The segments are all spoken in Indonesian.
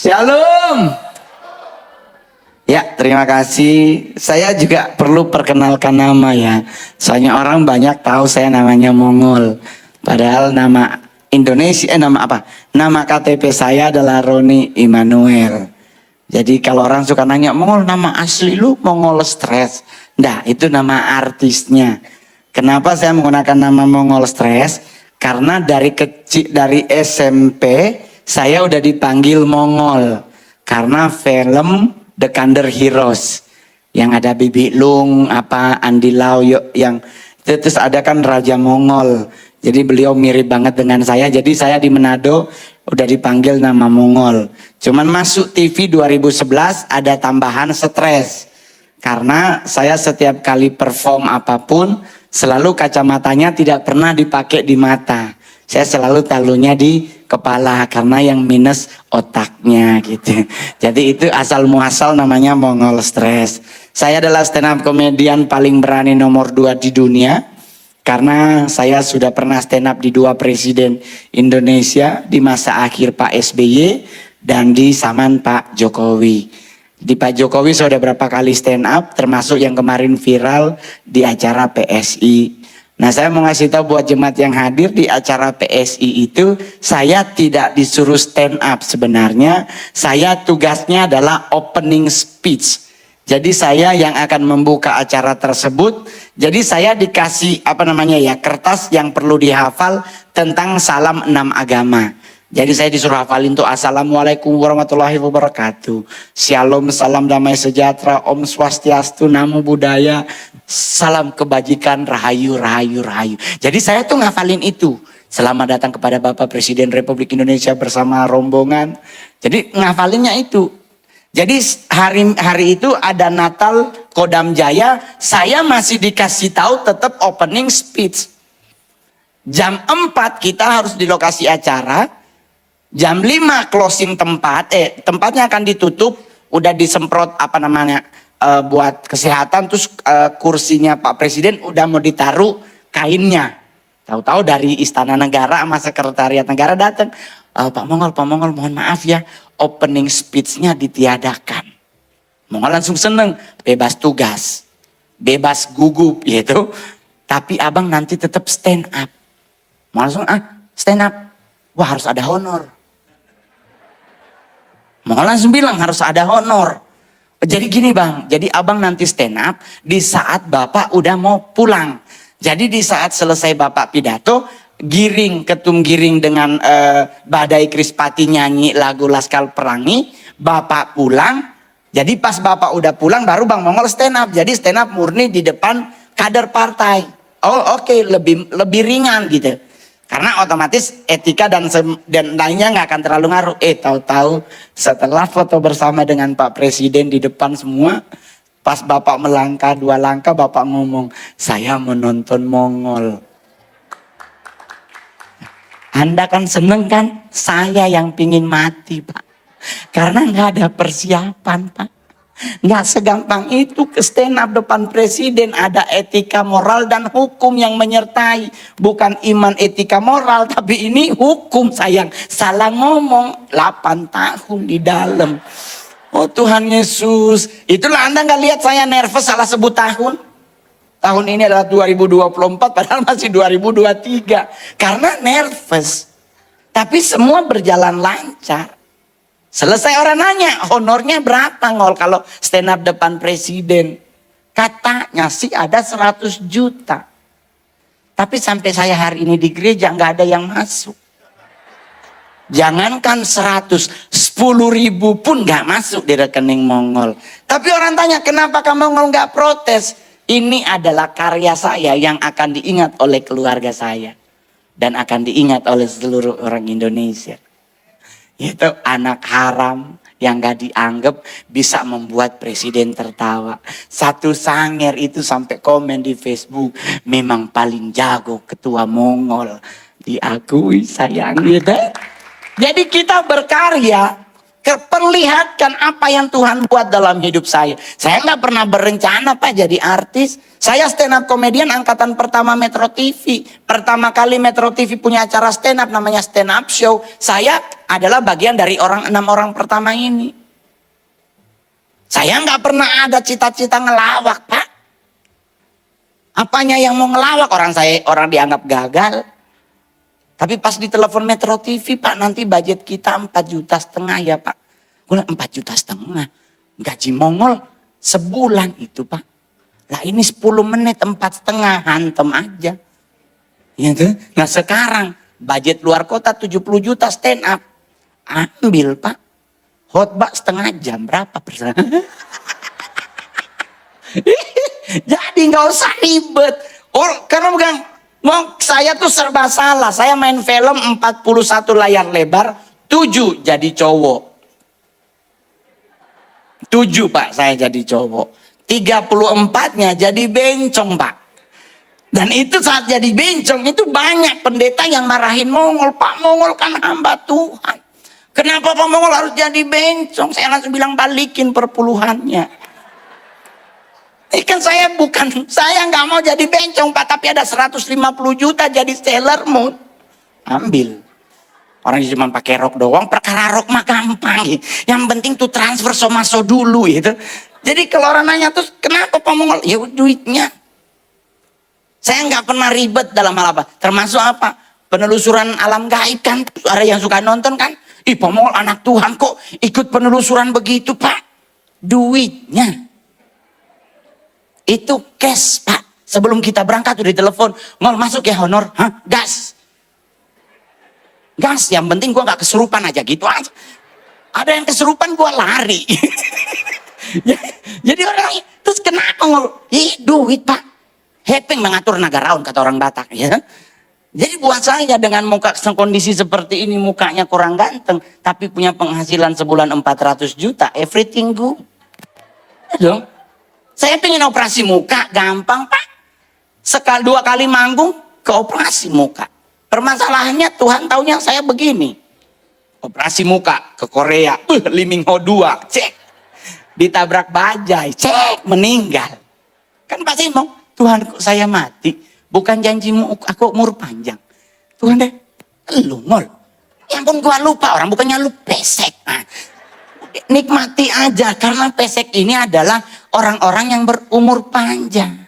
Shalom. Ya, terima kasih. Saya juga perlu perkenalkan nama ya. Soalnya orang banyak tahu saya namanya Mongol. Padahal nama Indonesia, nama apa? Nama KTP saya adalah Roni Immanuel. Jadi kalau orang suka nanya, Mongol nama asli lu Mongol Stress. Nah, itu nama artisnya. Kenapa saya menggunakan nama Mongol Stress? Karena dari kecil, dari SMP, saya udah dipanggil Mongol. Karena film The Kandar Heroes yang ada Bibi Lung, Andi Lau, yang terus ada kan Raja Mongol. Jadi beliau mirip banget dengan saya. Jadi saya di Manado udah dipanggil nama Mongol. Cuman masuk TV 2011 ada tambahan stres. Karena saya setiap kali perform apapun selalu kacamatanya tidak pernah dipakai di mata. Saya selalu taruhnya di kepala karena yang minus otaknya gitu. Jadi itu asal muasal namanya Mongol Stress. Saya adalah stand up komedian paling berani nomor 2 di dunia. Karena saya sudah pernah stand up di 2 presiden Indonesia. Di masa akhir Pak SBY dan di zaman Pak Jokowi. Di Pak Jokowi saya sudah berapa kali stand up. Termasuk yang kemarin viral di acara PSI. Nah, saya mau ngasih tahu buat jemaat yang hadir di acara PSI itu, saya tidak disuruh stand up sebenarnya. Saya tugasnya adalah opening speech. Jadi saya yang akan membuka acara tersebut. Jadi saya dikasih kertas yang perlu dihafal tentang salam 6 agama. Jadi saya disuruh hafalin tuh Assalamualaikum warahmatullahi wabarakatuh. Shalom, salam damai sejahtera, Om Swastiastu, Namo Buddhaya, salam kebajikan, rahayu, rahayu, rahayu. Jadi saya tuh ngafalin itu. Selamat datang kepada Bapak Presiden Republik Indonesia bersama rombongan. Jadi ngafalinnya itu. Jadi hari itu ada Natal Kodam Jaya, saya masih dikasih tahu tetap opening speech. Jam 4 kita harus di lokasi acara. Jam 5 closing tempatnya akan ditutup, udah disemprot buat kesehatan, terus kursinya Pak Presiden udah mau ditaruh kainnya. Tahu-tahu dari Istana Negara sama Sekretariat Negara datang, Pak Mongol mohon maaf ya, opening speech-nya ditiadakan. Mongol langsung seneng, bebas tugas, bebas gugup gitu, tapi abang nanti tetap stand up. Mongol langsung stand up, wah harus ada honor. Mongol langsung bilang harus ada honor. Jadi gini bang, jadi abang nanti stand up di saat bapak udah mau pulang. Jadi di saat selesai bapak pidato, ketum giring dengan Badai Krispati nyanyi lagu Laskar Pelangi, bapak pulang. Jadi pas bapak udah pulang baru bang Mongol stand up. Jadi stand up murni di depan kader partai. Oh oke, lebih ringan gitu. Karena otomatis etika dan lainnya nggak akan terlalu ngaruh. Tahu-tahu setelah foto bersama dengan Pak Presiden di depan semua, pas bapak melangkah 2 langkah bapak ngomong, saya menonton Mongol. Anda kan seneng kan? Saya yang pingin mati Pak. Karena nggak ada persiapan Pak. Nggak segampang itu ke stand up depan presiden, ada etika moral dan hukum yang menyertai. Bukan iman etika moral, tapi ini hukum sayang. Salah ngomong 8 tahun di dalam. Oh Tuhan Yesus, itulah Anda nggak lihat saya nervous salah sebut tahun. Tahun ini adalah 2024 padahal masih 2023. Karena nervous. Tapi semua berjalan lancar. Selesai orang nanya, honornya berapa Ngol kalau stand up depan presiden? Katanya sih ada 100 juta. Tapi sampai saya hari ini di gereja nggak ada yang masuk. Jangankan 100, 10.000 pun nggak masuk di rekening Mongol. Tapi orang tanya, kenapa kamu Mongol nggak protes? Ini adalah karya saya yang akan diingat oleh keluarga saya. Dan akan diingat oleh seluruh orang Indonesia. Itu anak haram yang gak dianggap bisa membuat presiden tertawa. Satu Sanger itu sampai komen di Facebook, memang paling jago ketua Mongol. Diakui sayang gitu. Jadi kita berkarya, perlihatkan apa yang Tuhan buat dalam hidup saya. Saya gak pernah berencana Pak jadi artis. Saya stand up komedian angkatan pertama Metro TV. Pertama kali Metro TV punya acara stand up namanya Stand Up Show. Saya adalah bagian dari 6 orang pertama ini. Saya nggak pernah ada cita-cita ngelawak, Pak. Apanya yang mau ngelawak? Orang dianggap gagal. Tapi pas di telepon Metro TV, Pak, nanti budget kita 4,5 juta ya, Pak. Gue 4,5 juta. Gaji Mongol sebulan itu, Pak. Lah ini 10 menit 4,5 hantem aja. Gitu. Nah sekarang budget luar kota 70 juta stand up. Ambil, Pak. Khotbah setengah jam berapa persen? Jadi nggak usah ribet. Karena bukan saya tuh serba salah. Saya main film 41 layar lebar, 7 jadi cowok. 7, Pak, saya jadi cowok. 34-nya jadi bencong, Pak. Dan itu saat jadi bencong itu banyak pendeta yang marahin Mongol. Pak, Mongol kan hamba Tuhan. Kenapa Pak Mongol harus jadi bencong? Saya langsung bilang balikin perpuluhannya. Ini kan saya nggak mau jadi bencong, Pak. Tapi ada 150 juta jadi Sailor Moon. Ambil. Orang cuma pakai rok doang, perkara rok mah gampang. Yang penting tuh transfer somaso dulu gitu. Jadi kalau orang nanya tuh kenapa Pak Mongol? Ya duitnya. Saya nggak pernah ribet dalam hal apa. Termasuk apa? Penelusuran alam gaib kan. Ada yang suka nonton kan. Ih Pak Mongol anak Tuhan kok ikut penelusuran begitu, Pak. Duitnya. Itu cash, Pak. Sebelum kita berangkat udah ditelepon. Ngol masuk ya honor. Hah? Gas. Gas, yang penting gue gak kesurupan aja gitu aja. Ada yang kesurupan gue lari. Jadi orang, terus kenapa ngol? Duit, Pak. Hepeng mengatur nagaraun kata orang Batak ya. Jadi buat saya dengan muka kondisi seperti ini, mukanya kurang ganteng, tapi punya penghasilan sebulan 400 juta, everything good. Ya, saya pengen operasi muka, gampang, Pak. 2 kali manggung ke operasi muka. Permasalahannya Tuhan taunya saya begini. Operasi muka ke Korea, Lee Min Ho 2, cek. Ditabrak bajai, cek, meninggal. Kan pasti mau, Tuhan kok saya mati, bukan janjimu aku umur panjang. Tuhan deh, lu ngol. Ya ampun gua lupa, orang bukannya lu pesek. Nah, nikmati aja, karena pesek ini adalah orang-orang yang berumur panjang.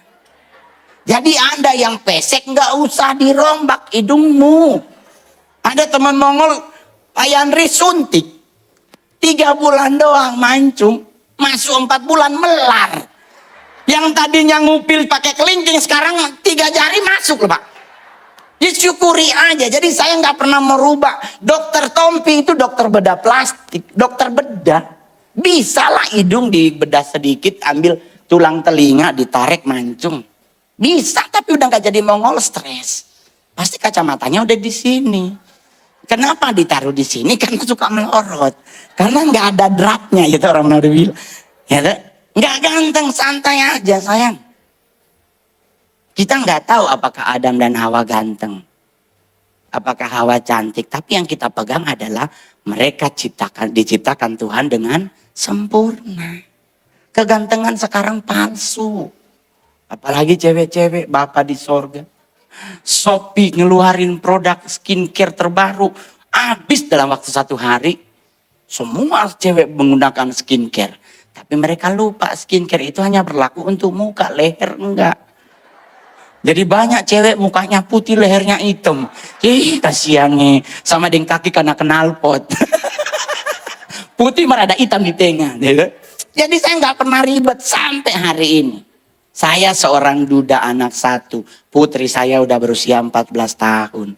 Jadi Anda yang pesek nggak usah dirombak hidungmu. Ada teman Mongol, Pak Yandri suntik. 3 bulan doang mancung. Masuk 4 bulan melar. Yang tadinya ngupil pakai kelingking sekarang 3 jari masuk loh, Pak. Disyukuri aja. Jadi saya nggak pernah merubah. Dokter Tompi itu dokter bedah plastik. Dokter bedah. Bisa lah hidung dibedah sedikit, ambil tulang telinga, ditarik mancung. Bisa, tapi udah gak jadi Mongol stres. Pasti kacamatanya udah di sini. Kenapa ditaruh di sini? Karena suka melorot. Karena nggak ada dratnya, gitu orang udah bilang. Ya, nggak ganteng, santai aja sayang. Kita nggak tahu apakah Adam dan Hawa ganteng, apakah Hawa cantik. Tapi yang kita pegang adalah mereka diciptakan Tuhan dengan sempurna. Kegantengan sekarang palsu. Apalagi cewek-cewek Bapak di sorga. Shopee ngeluarin produk skincare terbaru. Habis dalam waktu 1 hari. Semua cewek menggunakan skincare. Tapi mereka lupa skincare itu hanya berlaku untuk muka, leher enggak. Jadi banyak cewek mukanya putih, lehernya hitam. Kasihan nih. Sama deng kaki karena knalpot. Putih malah ada hitam di tengah. Jadi saya nggak pernah ribet sampai hari ini. Saya seorang duda anak 1. Putri saya udah berusia 14 tahun.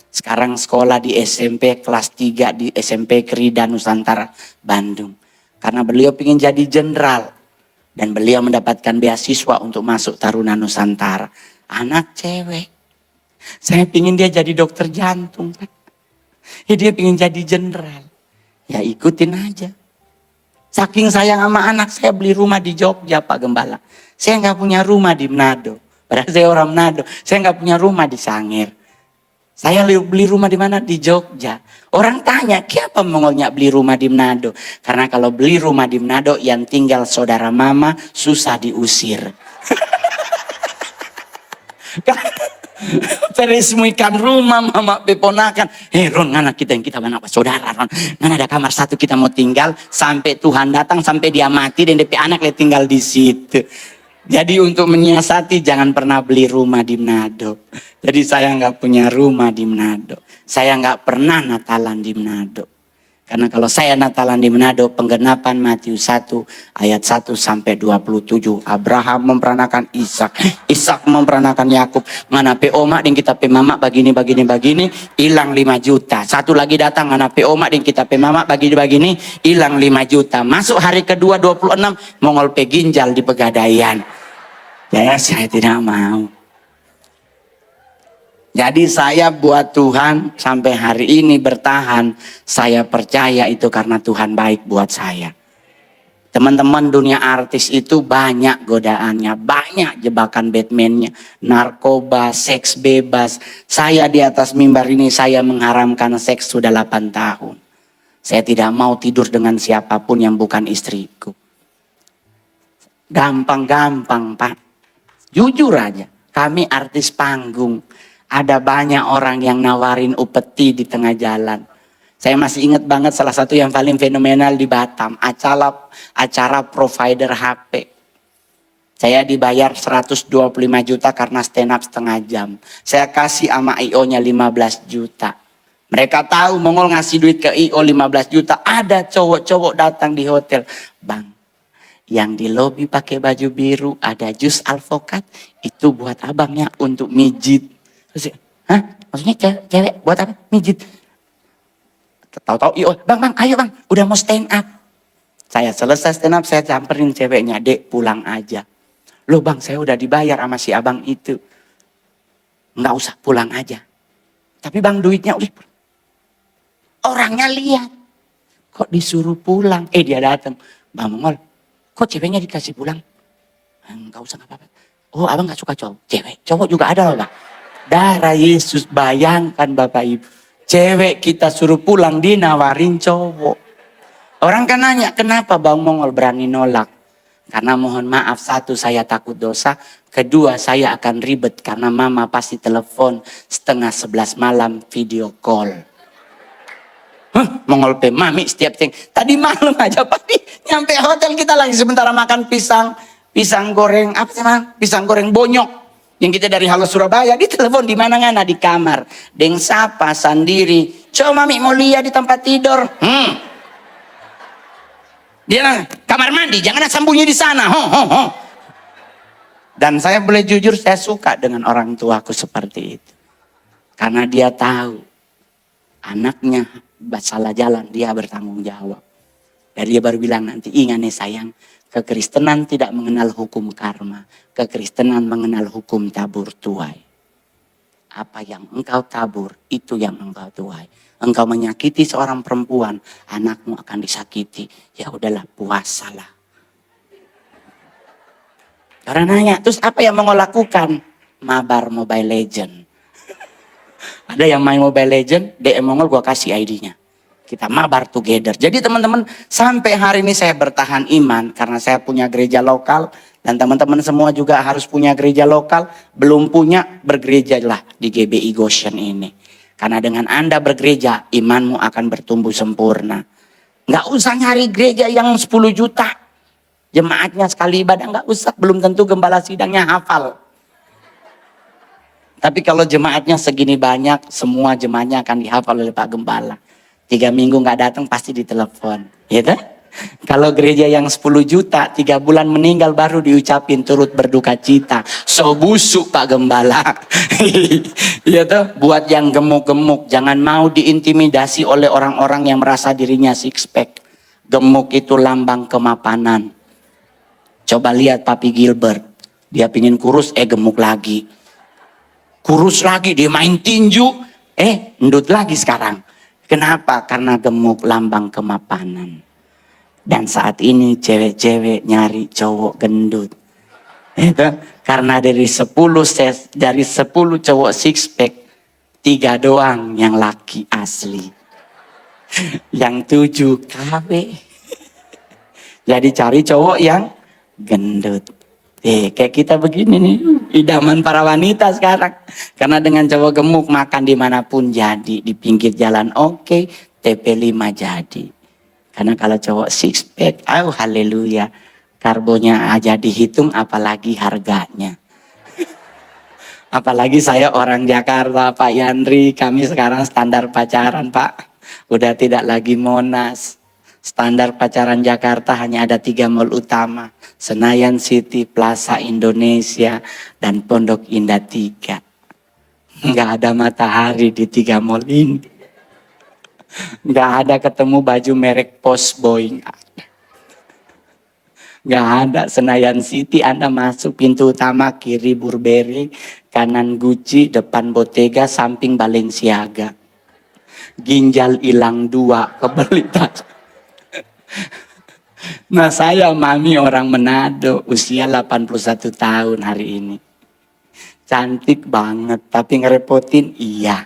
Sekarang sekolah di SMP kelas 3 di SMP Krida Nusantara, Bandung. Karena beliau ingin jadi jenderal. Dan beliau mendapatkan beasiswa untuk masuk Taruna Nusantara. Anak cewek. Saya ingin dia jadi dokter jantung. Ya dia ingin jadi jenderal. Ya ikutin aja. Saking sayang sama anak, saya beli rumah di Jogja, Pak Gembala. Saya nggak punya rumah di Manado. Padahal saya orang Manado. Saya nggak punya rumah di Sangir. Saya beli rumah di mana? Di Jogja. Orang tanya, kenapa Mongolnya beli rumah di Manado? Karena kalau beli rumah di Manado, yang tinggal saudara mama susah diusir. Peresmikan rumah mama peponakan. Ron, ngana kita yang kita banyak saudara Ron. Ngana ada kamar satu kita mau tinggal sampai Tuhan datang, sampai dia mati dan DP anak dia tinggal di situ. Jadi untuk menyiasati jangan pernah beli rumah di Manado. Jadi saya nggak punya rumah di Manado. Saya nggak pernah Natalan di Manado. Karena kalau saya Natalan di Manado, penggenapan Matius 1 ayat 1 sampai 27. Abraham memperanakan Ishak, Ishak memperanakan Yakub. Ngana pe oma dan kita pe mama begini, hilang 5 juta. Satu lagi datang ngana pe oma dan kita pe mama begini, hilang 5 juta. Masuk hari kedua 26, Mongol pe ginjal di Pegadaian. Ya saya tidak mau. Jadi saya buat Tuhan sampai hari ini bertahan. Saya percaya itu karena Tuhan baik buat saya. Teman-teman, dunia artis itu banyak godaannya, banyak jebakan Batman-nya, narkoba, seks bebas. Saya di atas mimbar ini saya mengharamkan seks sudah 8 tahun. Saya tidak mau tidur dengan siapapun yang bukan istriku. Gampang-gampang Pak. Jujur aja, kami artis panggung. Ada banyak orang yang nawarin upeti di tengah jalan. Saya masih ingat banget salah satu yang paling fenomenal di Batam. Acara provider HP. Saya dibayar 125 juta karena stand up setengah jam. Saya kasih sama IO-nya 15 juta. Mereka tahu Mongol ngasih duit ke IO 15 juta. Ada cowok-cowok datang di hotel. Bang, yang di lobi pakai baju biru ada jus alvokat. Itu buat abangnya untuk mijit. Terus, hah? Maksudnya cewek buat apa? Mijit. Tahu-tahu, bang, ayo bang, udah mau stand up. Saya selesai stand up, saya samperin ceweknya, dek pulang aja. Loh bang, saya udah dibayar sama si abang itu. Nggak usah, pulang aja. Tapi bang, duitnya udah. Orangnya lihat, kok disuruh pulang. Dia datang, Bang Mongol, kok ceweknya dikasih pulang? Nggak usah, nggak apa-apa. Oh abang nggak suka cowok, cowok juga ada loh bang. Darah Yesus, bayangkan Bapak Ibu. Cewek kita suruh pulang dinawarin cowok. Orang kan nanya, kenapa Bang Mongol berani nolak? Karena mohon maaf, satu saya takut dosa. Kedua saya akan ribet karena mama pasti telepon 10:30 malam video call. Mongol pe mami setiap ting. Tadi malam aja Pak, nyampe hotel kita lagi sementara makan pisang goreng, apa sih Bang? Pisang goreng bonyok. Yang kita dari Halo Surabaya, di telepon di mana-mana di kamar. Deng sapa sendiri. Coba mami mau lihat di tempat tidur. Dia kamar mandi, jangan sembunyi di sana. Dan saya boleh jujur, saya suka dengan orang tuaku seperti itu. Karena dia tahu anaknya salah jalan, dia bertanggung jawab. Dan dia baru bilang nanti, ingat nih sayang, kekristenan tidak mengenal hukum karma. Kekristenan mengenal hukum tabur tuai. Apa yang engkau tabur, itu yang engkau tuai. Engkau menyakiti seorang perempuan, anakmu akan disakiti. Ya udahlah, puasalah. Orang nanya, terus apa yang mau lakukan? Mabar Mobile Legend. Ada yang main Mobile Legend, DM Mongol gua kasih ID-nya. Kita mabar together. Jadi teman-teman, sampai hari ini saya bertahan iman karena saya punya gereja lokal dan teman-teman semua juga harus punya gereja lokal. Belum punya, bergerejalah di GBI Goshen ini. Karena dengan Anda bergereja, imanmu akan bertumbuh sempurna. Nggak usah nyari gereja yang 10 juta. Jemaatnya sekali ibadah nggak usah, belum tentu gembala sidangnya hafal. Tapi kalau jemaatnya segini banyak, semua jemaatnya akan dihafal oleh Pak Gembala. 3 minggu nggak datang pasti ditelepon, gitu. Kalau gereja yang 10 juta, 3 bulan meninggal baru diucapin turut berduka cita. So busuk Pak Gembala. Gitu. Buat yang gemuk-gemuk, jangan mau diintimidasi oleh orang-orang yang merasa dirinya six pack. Gemuk itu lambang kemapanan. Coba lihat Papi Gilbert, dia pingin kurus, gemuk lagi. Kurus lagi, dia main tinju, endut lagi sekarang. Kenapa? Karena gemuk lambang kemapanan. Dan saat ini cewek-cewek nyari cowok gendut. Itu karena dari 10 cowok six pack, 3 doang yang laki asli. Yang 7 KW. Jadi cari cowok yang gendut. Kayak kita begini nih, idaman para wanita sekarang. Karena dengan cowok gemuk makan dimanapun jadi, di pinggir jalan oke, TP5 jadi. Karena kalau cowok six pack, haleluya, karbonya aja dihitung, apalagi harganya. Apalagi saya orang Jakarta, Pak Yandri, kami sekarang standar pacaran, Pak. Udah tidak lagi Monas. Standar pacaran Jakarta hanya ada 3 mall utama. Senayan City, Plaza Indonesia, dan Pondok Indah 3. Nggak ada matahari di 3 mall ini. Nggak ada ketemu baju merek Postboy. Nggak ada. Senayan City Anda masuk pintu utama, kiri Burberry, kanan Gucci, depan Bottega, samping Balenciaga. Ginjal hilang 2, kebelit. Nah saya mami orang Manado, usia 81 tahun hari ini. Cantik banget, tapi ngerepotin iya.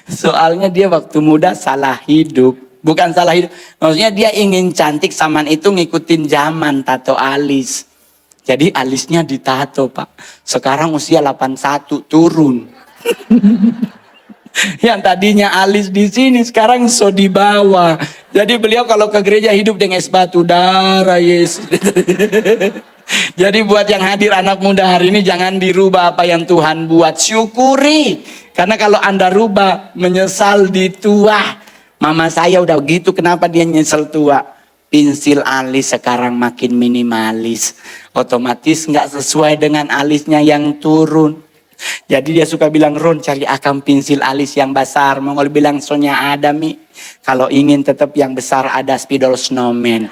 Soalnya dia waktu muda salah hidup. Bukan salah hidup, maksudnya dia ingin cantik zaman itu ngikutin zaman tato alis. Jadi alisnya ditato, Pak. Sekarang usia 81 turun. Yang tadinya alis di sini sekarang so di bawah. Jadi beliau kalau ke gereja hidup dengan es batu, darah Yesus. Jadi buat yang hadir anak muda hari ini, jangan dirubah apa yang Tuhan buat, syukuri. Karena kalau Anda rubah, menyesal di tua. Mama saya udah gitu, kenapa dia nyesel tua? Pensil alis sekarang makin minimalis, otomatis nggak sesuai dengan alisnya yang turun. Jadi dia suka bilang, Ron cari akam pensil alis yang besar. Mongol bilang, sonya ada Mi. Kalau ingin tetap yang besar ada spidol snowman.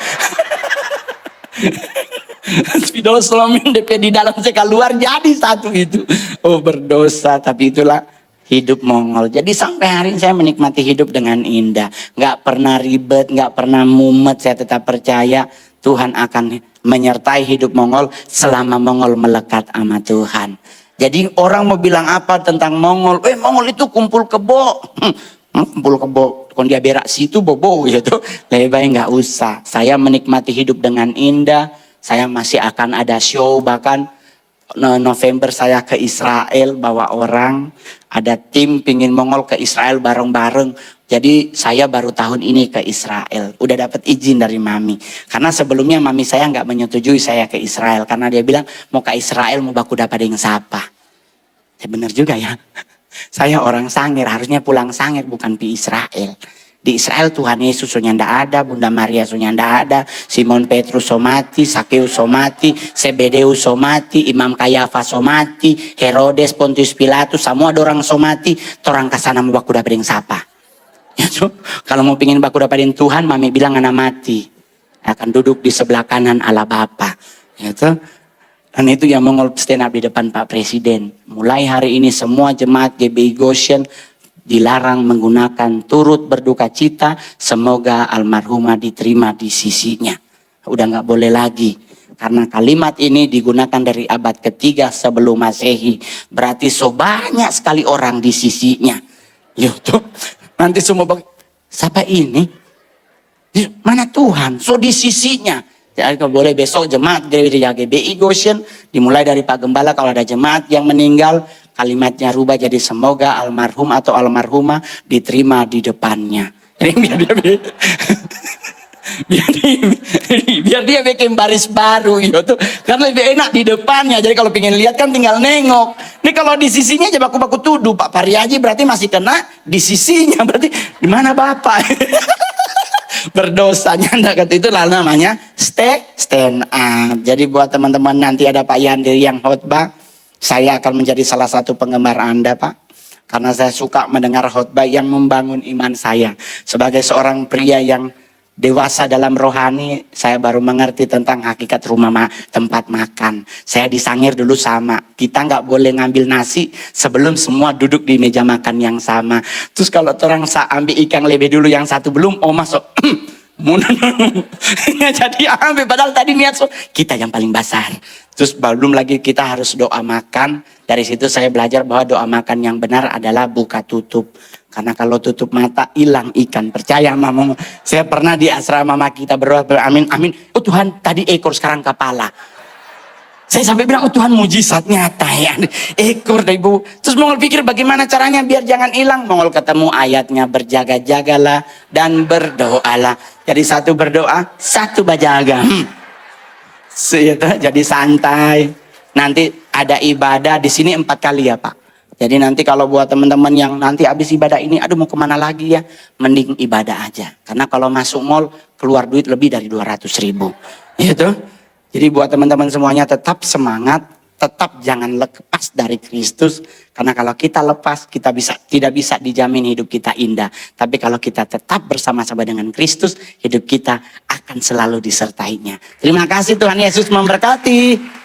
Spidol snowman DP di dalam saya keluar jadi satu itu. Oh berdosa, tapi itulah hidup Mongol. Jadi sampai hari ini saya menikmati hidup dengan indah. Nggak pernah ribet, nggak pernah mumet. Saya tetap percaya Tuhan akan menyertai hidup Mongol selama Mongol melekat sama Tuhan. Jadi orang mau bilang apa tentang Mongol? Mongol itu kumpul kebo. Kumpul kebo. Kalau dia berak situ bobo gitu. Lebih baik nggak usah. Saya menikmati hidup dengan indah. Saya masih akan ada show, bahkan November saya ke Israel bawa orang. Ada tim pingin Mongol ke Israel bareng-bareng. Jadi saya baru tahun ini ke Israel. Udah dapat izin dari mami. Karena sebelumnya mami saya nggak menyetujui saya ke Israel. Karena dia bilang mau ke Israel mau baku dapat yang sapa. Ya benar juga ya. Saya orang Sangir, harusnya pulang Sangir bukan di Israel. Di Israel Tuhan Yesus sonya ndak ada, Bunda Maria sonya ndak ada, Simon Petrus somati, Sakeus somati, Sebedeus somati, Imam Kayafas somati, Herodes, Pontius Pilatus, semua ada orang somati, orang kasana mau baku dapetin sapa. Ya, so, kalau mau pingin baku dapetin Tuhan, mami bilang anak mati, akan duduk di sebelah kanan Allah Bapa. Ya, so. Dan itu yang Mongol stand up di depan Pak Presiden. Mulai hari ini semua jemaat GBI Goshen dilarang menggunakan turut berduka cita, semoga almarhumah diterima di sisinya. Udah nggak boleh lagi. Karena kalimat ini digunakan dari abad ketiga sebelum Masehi. Berarti so banyak sekali orang di sisinya. Tuh, nanti semua siapa ini? Mana Tuhan? So di sisinya. Jadi kalau boleh besok jemaat gereja GBI Goshen dimulai dari Pak Gembala, kalau ada jemaat yang meninggal kalimatnya rubah jadi semoga almarhum atau almarhumah diterima di depannya. Jadi biar dia bikin baris baru gitu. Karena lebih enak di depannya. Jadi kalau pengen lihat kan tinggal nengok. Ini kalau di sisinya aja baku-baku tuduh Pak Pariaji berarti masih kena di sisinya. Berarti di mana Bapak? Berdosanya kata itu lah namanya stand up. Jadi buat teman-teman nanti ada Pak Yandri yang khotbah, saya akan menjadi salah satu penggemar Anda Pak. Karena saya suka mendengar khotbah yang membangun iman saya. Sebagai seorang pria yang dewasa dalam rohani, saya baru mengerti tentang hakikat rumah tempat makan. Saya di Sangir dulu sama. Kita nggak boleh ngambil nasi sebelum semua duduk di meja makan yang sama. Terus kalau orang ambil ikan lele dulu yang satu belum, oh masuk. Jadi ambil padahal tadi niat kita yang paling besar. Terus belum lagi kita harus doa makan. Dari situ saya belajar bahwa doa makan yang benar adalah buka tutup. Karena kalau tutup mata hilang ikan. Percaya mama. Saya pernah di asrama mama kita berdoa amin amin. Oh Tuhan tadi ekor sekarang kepala. Saya sampai bilang, oh Tuhan mujizat nyata ya. Ekor deh ibu. Terus Mongol pikir bagaimana caranya biar jangan hilang. Mongol ketemu ayatnya, berjaga-jagalah dan berdoalah. Jadi satu berdoa, satu berjaga. Jadi santai. Nanti ada ibadah di sini 4 kali ya Pak. Jadi nanti kalau buat teman-teman yang nanti habis ibadah ini, aduh mau kemana lagi ya, mending ibadah aja. Karena kalau masuk mall keluar duit lebih dari 200.000, gitu. Jadi buat teman-teman semuanya tetap semangat, tetap jangan lepas dari Kristus. Karena kalau kita lepas, kita tidak bisa dijamin hidup kita indah. Tapi kalau kita tetap bersama-sama dengan Kristus, hidup kita akan selalu disertainya. Terima kasih, Tuhan Yesus memberkati.